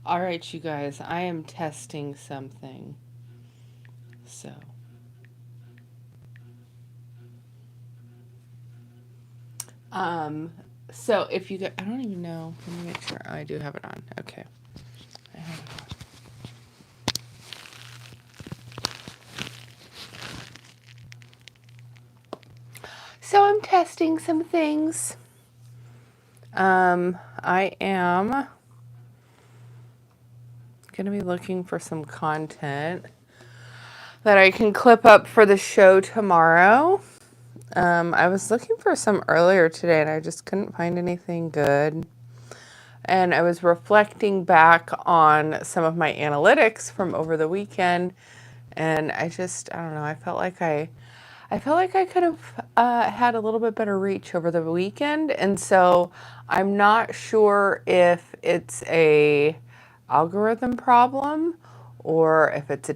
All right, you guys, I am testing something. So, um, so if you get, I don't even know. Let me make sure. Oh, I do have it on. Okay. I have it on. So I'm testing some things. I am going to be looking for some content that I can clip up for the show tomorrow. I was looking for some earlier today and I just couldn't find anything good. And I was reflecting back on some of my analytics from over the weekend, and I don't know, I felt like I could have had a little bit better reach over the weekend, and so I'm not sure if it's a algorithm problem or if it's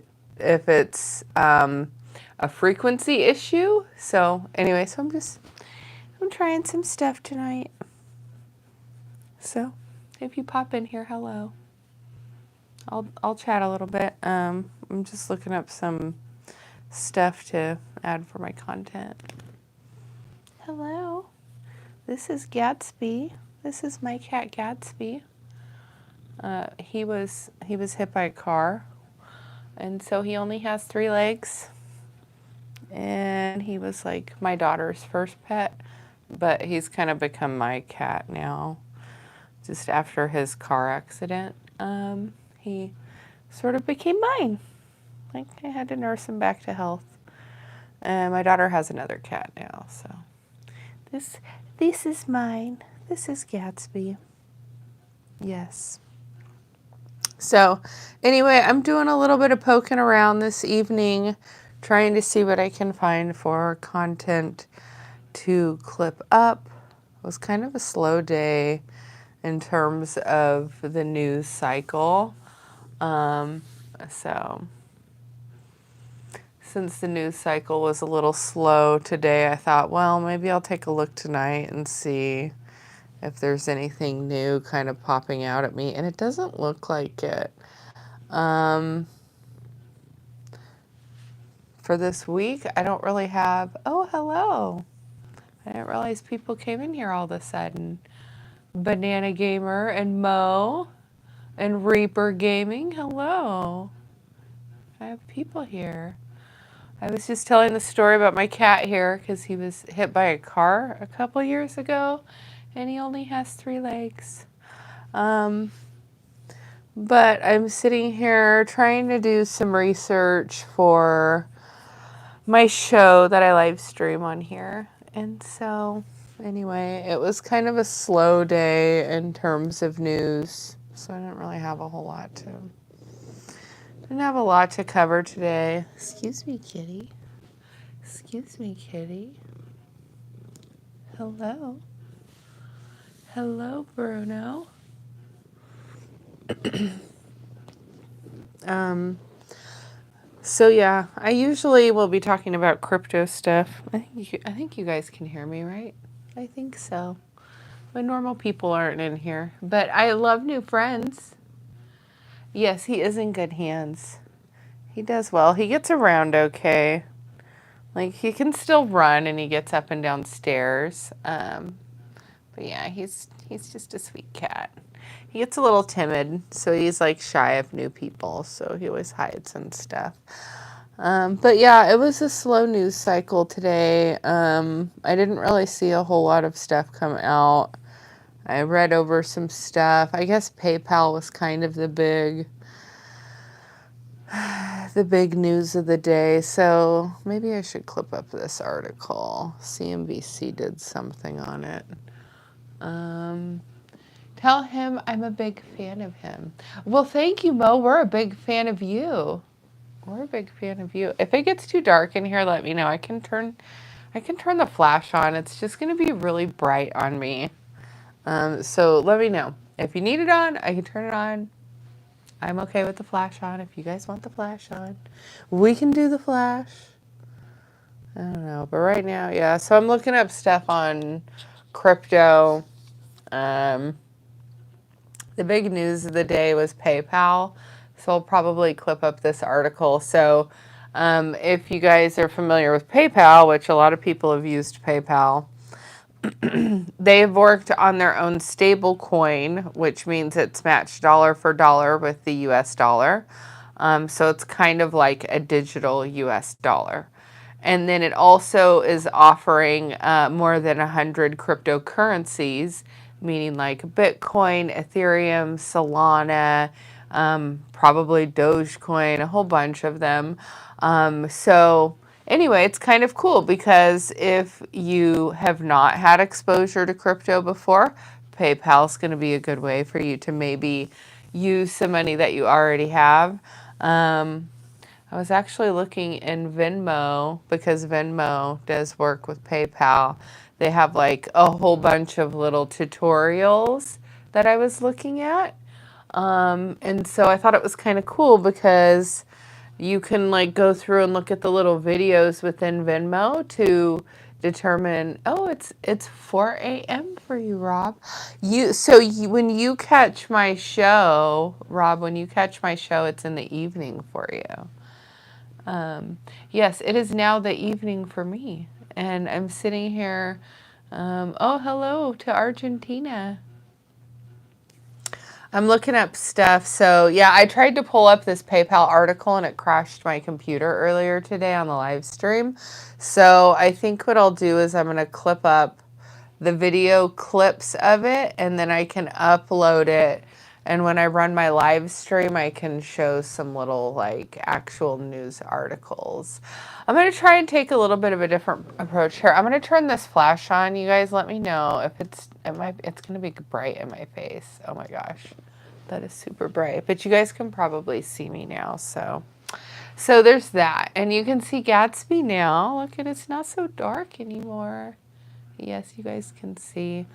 a frequency issue. So anyway, I'm trying some stuff tonight. So if you pop in here, hello. I'll chat a little bit. I'm just looking up some stuff to add for my content. Hello. This is Gatsby. This is my cat Gatsby. He was hit by a car, and so he only has 3 legs. And he was like my daughter's first pet, but he's kind of become my cat now. Just after his car accident, he sort of became mine. Like I had to nurse him back to health. And my daughter has another cat now, so this this is mine. This is Gatsby. Yes. So anyway, I'm doing a little bit of poking around this evening, trying to see what I can find for content to clip up. It was kind of a slow day in terms of the news cycle. Um, so since the news cycle was a little slow today, I thought, well, maybe I'll take a look tonight and see if there's anything new kind of popping out at me. And it doesn't look like it. Um, for this week, I don't really have. Oh, hello. I didn't realize people came in here all of a sudden. Banana Gamer and Mo and Reaper Gaming. Hello. I have people here. I was just telling the story about my cat here because he was hit by a car a couple years ago and he only has 3 legs. Um, but I'm sitting here trying to do some research for my show that I live stream on here. And so, anyway, it was kind of a slow day in terms of news. So I didn't really have a whole lot to. Didn't have a lot to cover today. Excuse me, kitty. Excuse me, kitty. Hello. Hello, Bruno. um, so yeah, I usually will be talking about crypto stuff. I think you guys can hear me, right? I think so. But normal people aren't in here. But I love new friends. Yes, he is in good hands. He does well. He gets around okay. Like he can still run and he gets up and down stairs. But yeah, he's just a sweet cat. He gets a little timid, so he's like shy of new people, so he always hides and stuff. But yeah, it was a slow news cycle today. I didn't really see a whole lot of stuff come out. I read over some stuff. I guess PayPal was kind of the big news of the day. So maybe I should clip up this article. CNBC did something on it. Um, Tell him I'm a big fan of him. Well, thank you, Mo. We're a big fan of you. We're a big fan of you. If it gets too dark in here, let me know. I can turn the flash on. It's just going to be really bright on me. So let me know. If you need it on, I can turn it on. I'm okay with the flash on. If you guys want the flash on, we can do the flash. I don't know. But right now, yeah. So I'm looking up stuff on crypto. Um, The big news of the day was PayPal. So I'll probably clip up this article. So if you guys are familiar with PayPal, which a lot of people have used PayPal, they've worked on their own stable coin, which means it's matched dollar for dollar with the US dollar. So it's kind of like a digital US dollar. And then it also is offering more than 100 cryptocurrencies, meaning like Bitcoin, Ethereum, Solana, probably Dogecoin, a whole bunch of them. So anyway, it's kind of cool because if you have not had exposure to crypto before, PayPal is going to be a good way for you to maybe use some money that you already have. I was actually looking in Venmo because Venmo does work with PayPal. They have like a whole bunch of little tutorials that I was looking at. And so I thought it was kind of cool because you can like go through and look at the little videos within Venmo to determine, oh, it's 4 a.m. for you, Rob. When you catch my show, Rob, when you catch my show, it's in the evening for you. Yes, it is now the evening for me, and I'm sitting here. Oh, hello to Argentina. I'm looking up stuff. So, yeah, I tried to pull up this PayPal article and it crashed my computer earlier today on the live stream. So, I think what I'll do is I'm going to clip up the video clips of it and then I can upload it. And when I run my live stream, I can show some little like actual news articles. I'm going to try and take a little bit of a different approach here. I'm going to turn this flash on. You guys let me know if it's going to be bright in my face. Oh my gosh. That is super bright. But you guys can probably see me now. So there's that. And you can see Gatsby now. Look at it's not so dark anymore. Yes, you guys can see.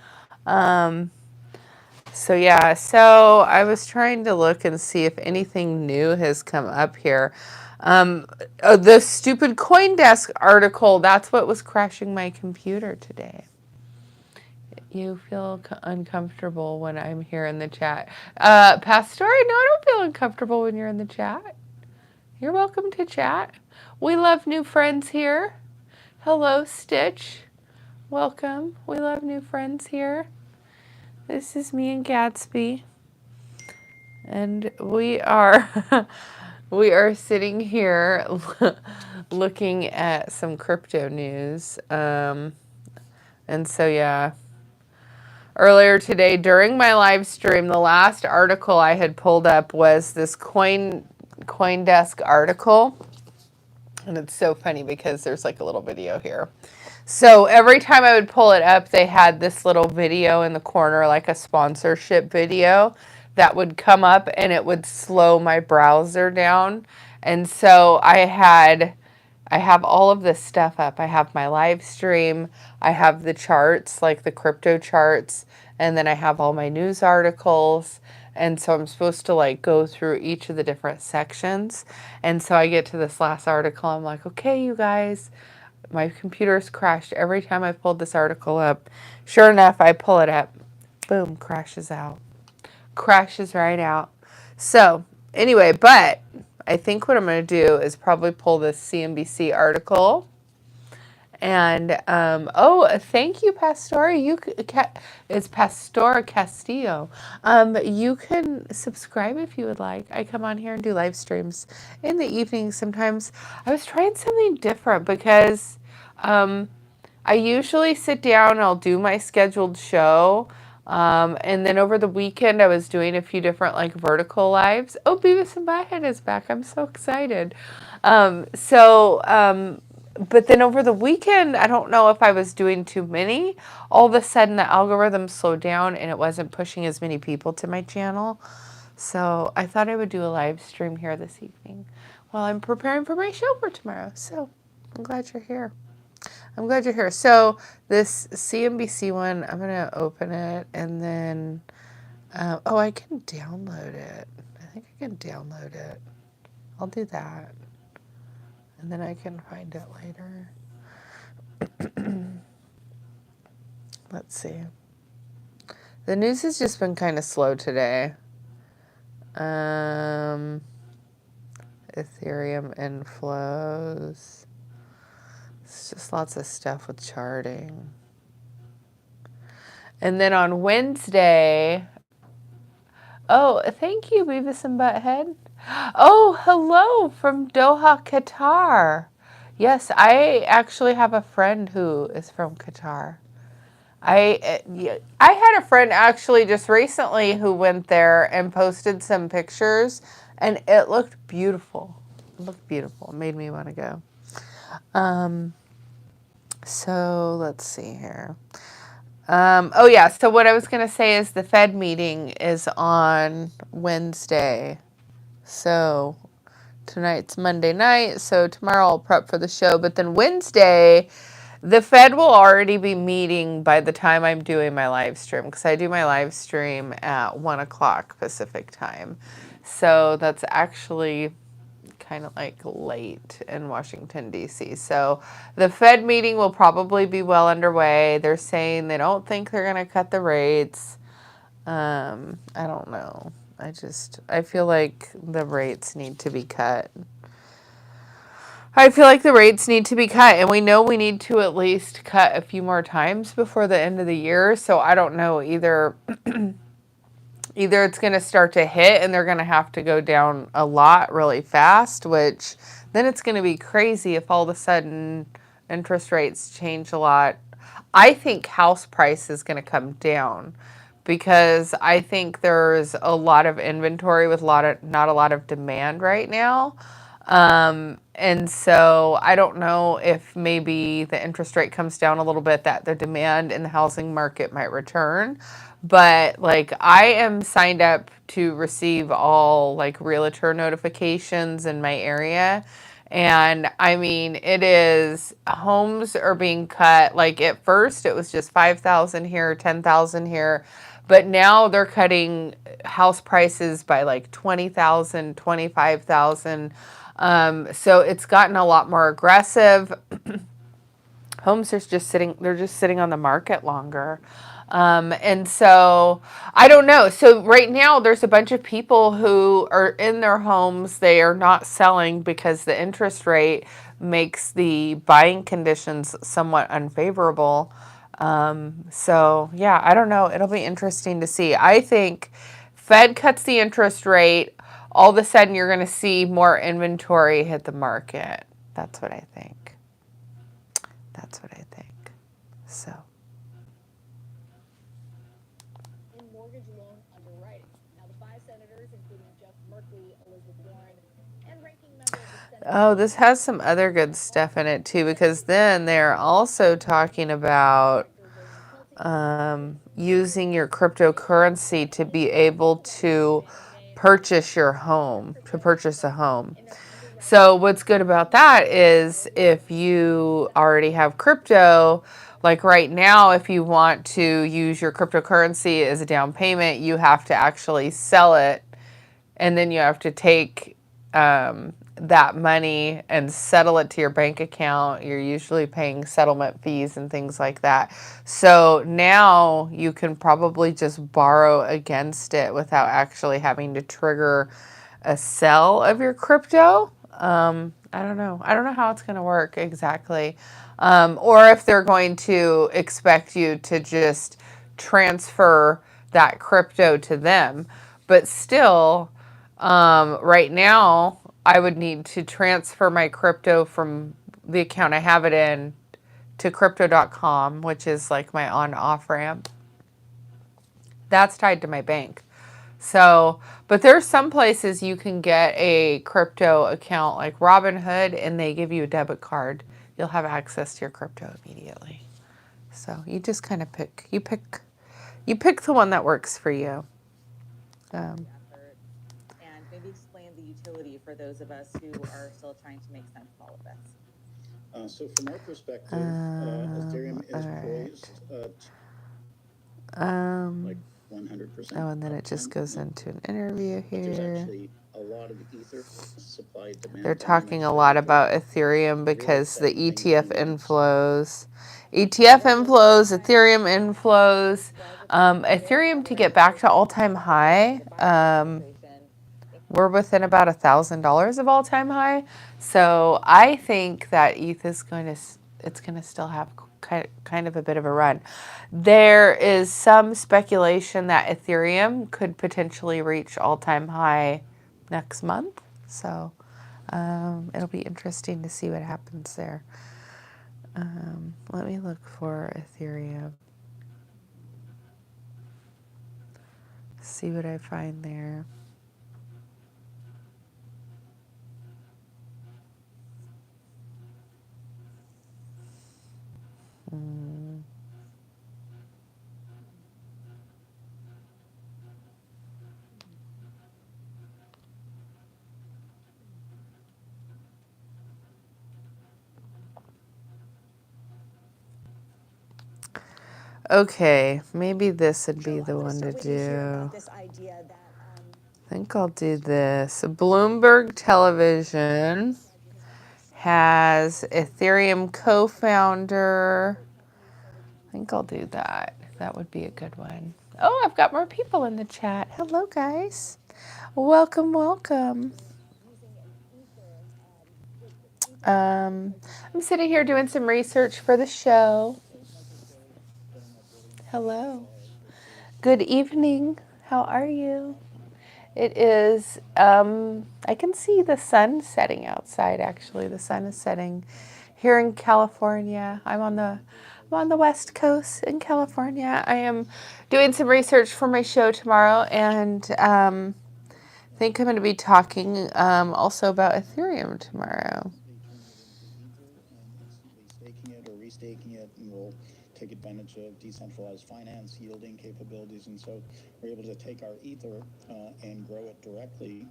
So yeah, so I was trying to look and see if anything new has come up here. The stupid CoinDesk article, that's what was crashing my computer today. You feel uncomfortable when I'm here in the chat. Pastor, no, I don't feel uncomfortable when you're in the chat. You're welcome to chat. We love new friends here. Hello, Stitch. Welcome. We love new friends here. This is me and Gatsby. And we are we are sitting here looking at some crypto news. And so yeah, earlier today during my live stream, the last article I had pulled up was this CoinDesk article. And it's so funny because there's like a little video here. So every time I would pull it up, they had this little video in the corner, like a sponsorship video that would come up and it would slow my browser down. And so I have all of this stuff up. I have my live stream. I have the charts, like the crypto charts. And then I have all my news articles. And so I'm supposed to like go through each of the different sections. And so I get to this last article. I'm like, okay, you guys, my computer's crashed every time I pulled this article up. Sure enough, I pull it up. Boom, crashes out. Crashes right out. So anyway, but I think what I'm going to do is probably pull this CNBC article. And, oh, thank you, Pastor. It's Pastor Castillo. You can subscribe if you would like. I come on here and do live streams in the evening sometimes. I was trying something different because I usually sit down and I'll do my scheduled show. And then over the weekend, I was doing a few different like vertical lives. Oh, Beavis and Butthead is back. I'm so excited. But then over the weekend, I don't know if I was doing too many. All of a sudden, the algorithm slowed down and it wasn't pushing as many people to my channel. So I thought I would do a live stream here this evening while I'm preparing for my show for tomorrow. So I'm glad you're here. I'm glad you're here. So this CNBC one, I'm going to open it and then, oh, I can download it. I think I can download it. I'll do that. And then I can find it later. Let's see. The news has just been kind of slow today. Ethereum inflows. It's just lots of stuff with charting. And then on Wednesday, oh, thank you, Beavis and Butthead. Oh, hello from Doha, Qatar. Yes, I actually have a friend who is from Qatar. I had a friend actually just recently who went there and posted some pictures, and it looked beautiful. It looked beautiful. It made me want to go. So let's see here. Oh yeah, so what I was going to say is the Fed meeting is on Wednesday. So tonight's Monday night, so tomorrow I'll prep for the show. But then Wednesday, the Fed will already be meeting by the time I'm doing my live stream, because I do my live stream at 1 o'clock Pacific time. So that's actually kind of like late in Washington, D.C. So the Fed meeting will probably be well underway. They're saying they don't think they're going to cut the rates. I don't know. I feel like the rates need to be cut. I feel like the rates need to be cut, and we know we need to at least cut a few more times before the end of the year. So I don't know, either it's going to start to hit and they're going to have to go down a lot really fast, which then it's going to be crazy if all of a sudden interest rates change a lot. I think house price is going to come down because I think there's a lot of inventory with not a lot of demand right now. And so I don't know if maybe the interest rate comes down a little bit, that the demand in the housing market might return. But like, I am signed up to receive all like realtor notifications in my area. And I mean, homes are being cut. Like at first it was just 5,000 here, 10,000 here. But now they're cutting house prices by like 20,000, 25,000. So it's gotten a lot more aggressive. Homes are they're just sitting on the market longer. And so I don't know. So right now there's a bunch of people who are in their homes. They are not selling because the interest rate makes the buying conditions somewhat unfavorable. So yeah, I don't know. It'll be interesting to see. I think Fed cuts the interest rate. All of a sudden you're going to see more inventory hit the market. That's what I think. That's what I think. So. In mortgage loan underwriting. Now, the 5 senators, including Jeff Merkley, Elizabeth Warren, and ranking member of the Senate. Oh, this has some other good stuff in it too, because then they're also talking about using your cryptocurrency to be able to purchase a home. So what's good about that is if you already have crypto, like right now, if you want to use your cryptocurrency as a down payment, you have to actually sell it, and then you have to take that money and settle it to your bank account. You're usually paying settlement fees and things like that. So now you can probably just borrow against it without actually having to trigger a sell of your crypto. I don't know. I don't know how it's going to work exactly. Or if they're going to expect you to just transfer that crypto to them. But still, right now, I would need to transfer my crypto from the account I have it in to crypto.com, which is like my on-off ramp. That's tied to my bank. So, but there's some places you can get a crypto account like Robinhood, and they give you a debit card. You'll have access to your crypto immediately. So you just kind of pick the one that works for you. And maybe explain the utility for those of us who are still trying to make sense of all of this. So from our perspective, Ethereum is poised like 100%. Oh, and then it just goes into an interview here. There's actually a lot of ether supply demand. They're talking a lot about Ethereum because the ETF inflows. ETF inflows, Ethereum inflows, Ethereum to get back to all-time high. We're within about $1,000 of all-time high, so I think that ETH is it's going to still have kind of a bit of a run. There is some speculation that Ethereum could potentially reach all-time high next month, so it'll be interesting to see what happens there. Let me look for Ethereum. See what I find there. Okay, maybe this would be the one to do. I think I'll do this. Bloomberg Television has Ethereum co-founder. I think I'll do that. That would be a good one. Oh, I've got more people in the chat. Hello, guys. Welcome, welcome. I'm sitting here doing some research for the show. Hello. Good evening. How are you? It is, I can see the sun setting outside, actually. The sun is setting here in California. I'm on the West Coast in California. I am doing some research for my show tomorrow, and I think I'm going to be talking also about Ethereum tomorrow. Staking it or restaking it, and we'll take advantage of decentralized finance yielding capabilities, and so we're able to take our ether and grow it directly.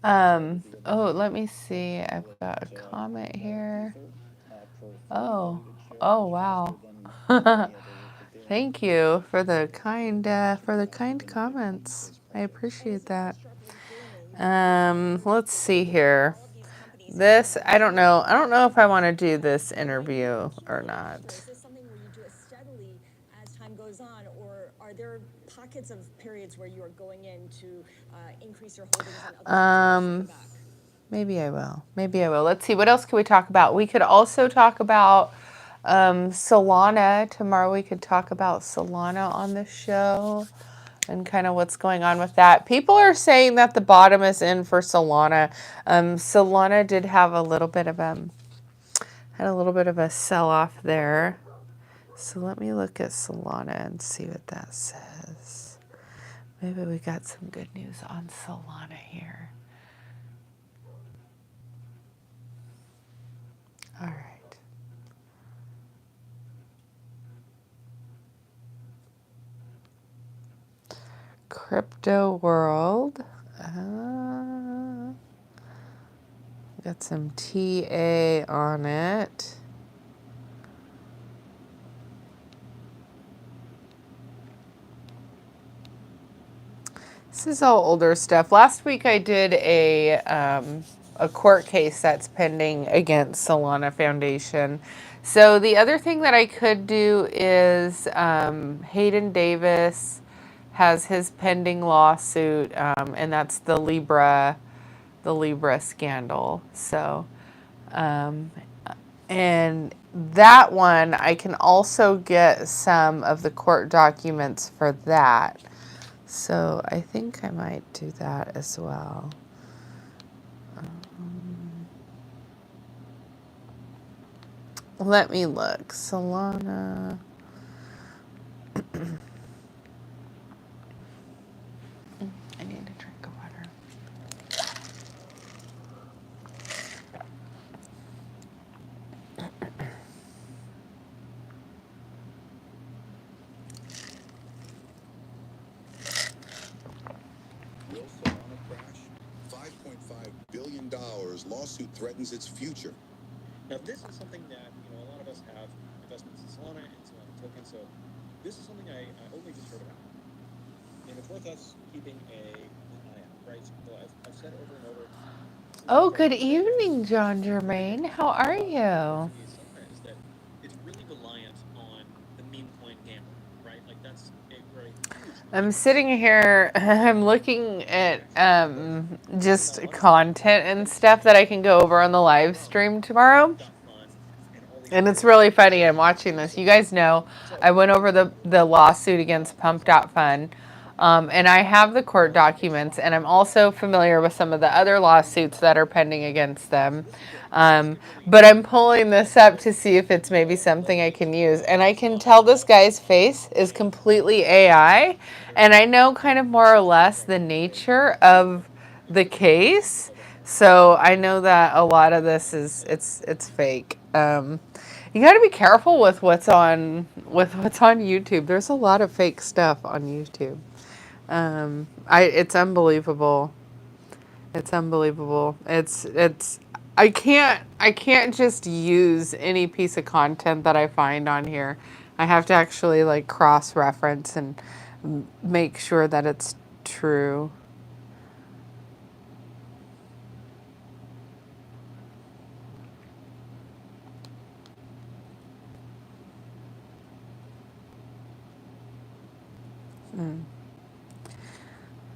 Oh, let me see. I've got a comment here. Oh, wow. Thank you for the kind comments. I appreciate that. Let's see here. This, I don't know. I don't know if I want to do this interview or not. Is this something where you do it steadily as time goes on, or are there pockets of periods where you are going in to increase your holdings and other back? Maybe I will. Maybe I will. Let's see. What else can we talk about? We could also talk about Solana. Tomorrow we could talk about Solana on the show and kind of what's going on with that. People are saying that the bottom is in for Solana. Solana did have a little bit of a sell-off there. So let me look at Solana and see what that says. Maybe we got some good news on Solana here. All right. Crypto world. Got some TA on it. This is all older stuff. Last week I did a court case that's pending against Solana Foundation. So the other thing that I could do is Hayden Davis has his pending lawsuit, and that's the Libra scandal. So, and that one, I can also get some of the court documents for that. So I think I might do that as well. Let me look. Solana. I need a drink of water. Will Solana crash? $5.5 billion lawsuit threatens its future. Now, this is something that, a lot of us have investments in Solana and Solana tokens, so this is something I only just heard about. And it's worth us keeping an eye on, right? So I've said over and over. Oh, good evening, John Germain. How are you? I'm sitting here, I'm looking at just content and stuff that I can go over on the live stream tomorrow. And it's really funny. I'm watching this. You guys know I went over the lawsuit against Pump.Fun. And I have the court documents, and I'm also familiar with some of the other lawsuits that are pending against them. But I'm pulling this up to see if it's maybe something I can use. And I can tell this guy's face is completely AI. And I know kind of more or less the nature of the case. So I know that a lot of this is it's fake. You got to be careful with what's on YouTube. There's a lot of fake stuff on YouTube. It's unbelievable. It's unbelievable. I can't just use any piece of content that I find on here. I have to actually like cross-reference and make sure that it's true.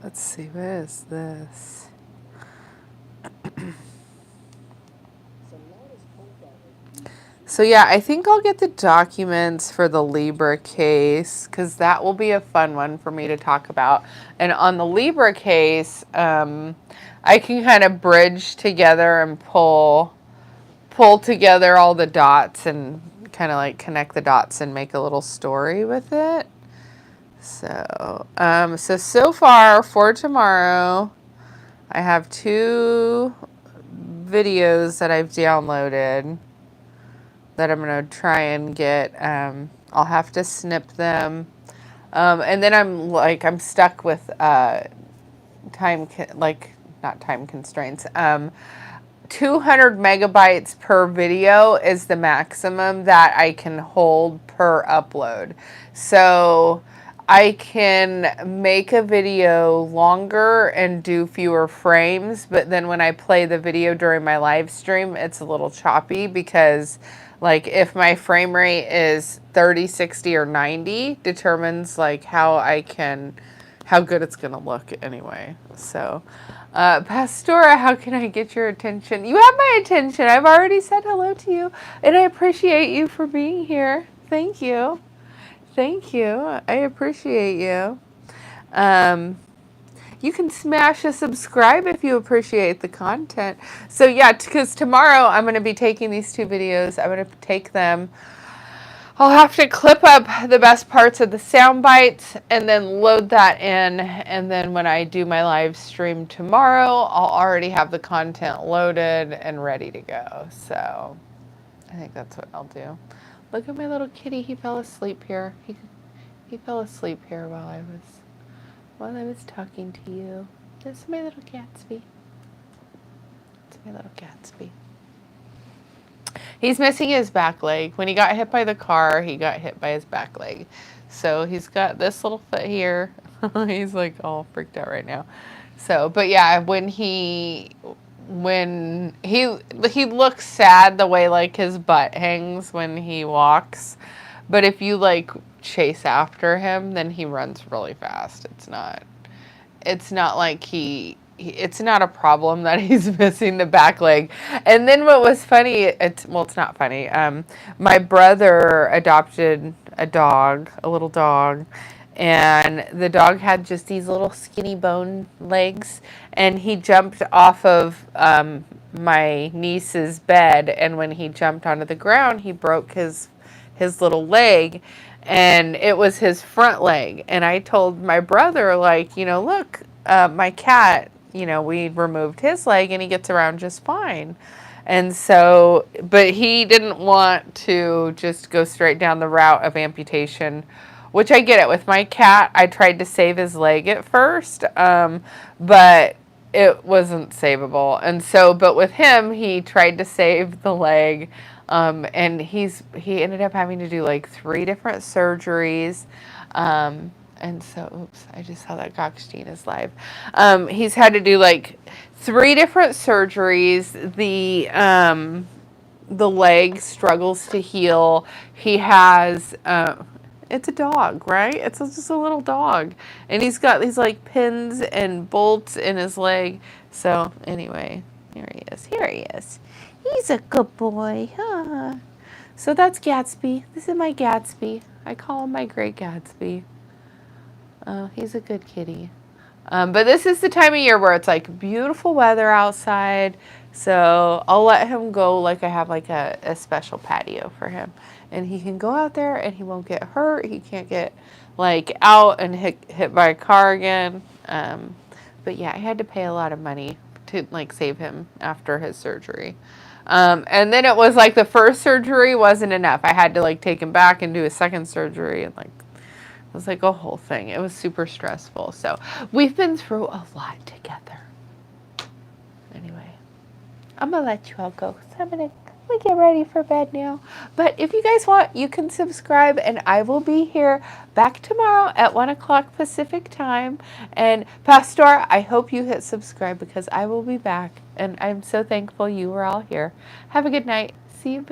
Let's see, what is this? So yeah, I think I'll get the documents for the Libra case because that will be a fun one for me to talk about. And on the Libra case, I can kind of bridge together and pull together all the dots and kind of like connect the dots and make a little story with it. So, so far for tomorrow, I have 2 videos that I've downloaded that I'm going to try and get. I'll have to snip them. And then I'm stuck with not time constraints. 200 megabytes per video is the maximum that I can hold per upload. So I can make a video longer and do fewer frames, but then when I play the video during my live stream, it's a little choppy because like if my frame rate is 30, 60, or 90 determines like how good it's going to look anyway. So, Pastora, how can I get your attention? You have my attention. I've already said hello to you, and I appreciate you for being here. Thank you. Thank you. I appreciate you. You can smash a subscribe if you appreciate the content. So yeah, because tomorrow I'm going to be taking these 2 videos. I'm going to take them. I'll have to clip up the best parts of the sound bites and then load that in. And then when I do my live stream tomorrow, I'll already have the content loaded and ready to go. So I think that's what I'll do. Look at my little kitty. He fell asleep here. He fell asleep here while I was talking to you. This is my little Gatsby. It's my little Gatsby. He's missing his back leg. When he got hit by the car, he got hit by his back leg. So he's got this little foot here. He's like all freaked out right now. So, but yeah, when he looks sad the way like his butt hangs when he walks. But if you like chase after him, then he runs really fast. It's not like it's not a problem that he's missing the back leg. And then what was funny, it's not funny. My brother adopted a little dog, and the dog had just these little skinny bone legs, and he jumped off of my niece's bed, and when he jumped onto the ground, he broke his little leg, and it was his front leg. And I told my brother, like, look, my cat, we removed his leg and he gets around just fine. And so, but he didn't want to just go straight down the route of amputation, which I get it. With my cat, I tried to save his leg at first, but it wasn't savable. And so, but with him, he tried to save the leg. And he ended up having to do like 3 different surgeries. And so, oops, I just saw that Goxstein is live. He's had to do like 3 different surgeries. The leg struggles to heal. He has, It's a dog, right? It's just a little dog. And he's got these like pins and bolts in his leg. So anyway, here he is. Here he is. He's a good boy. Huh? So that's Gatsby. This is my Gatsby. I call him my great Gatsby. Oh, he's a good kitty. But this is the time of year where it's like beautiful weather outside. So I'll let him go, like I have like a special patio for him. And he can go out there and he won't get hurt. He can't get like out and hit by a car again. But yeah, I had to pay a lot of money to like save him after his surgery. And then it was like the first surgery wasn't enough. I had to like take him back and do a second surgery, and like it was like a whole thing. It was super stressful. So we've been through a lot together. Anyway, I'm going to let you all go, 'cause I'm going to get ready for bed now. But if you guys want, you can subscribe, and I will be here back tomorrow at 1 o'clock Pacific time. And Pastor, I hope you hit subscribe, because I will be back. And I'm so thankful you were all here. Have a good night. See you.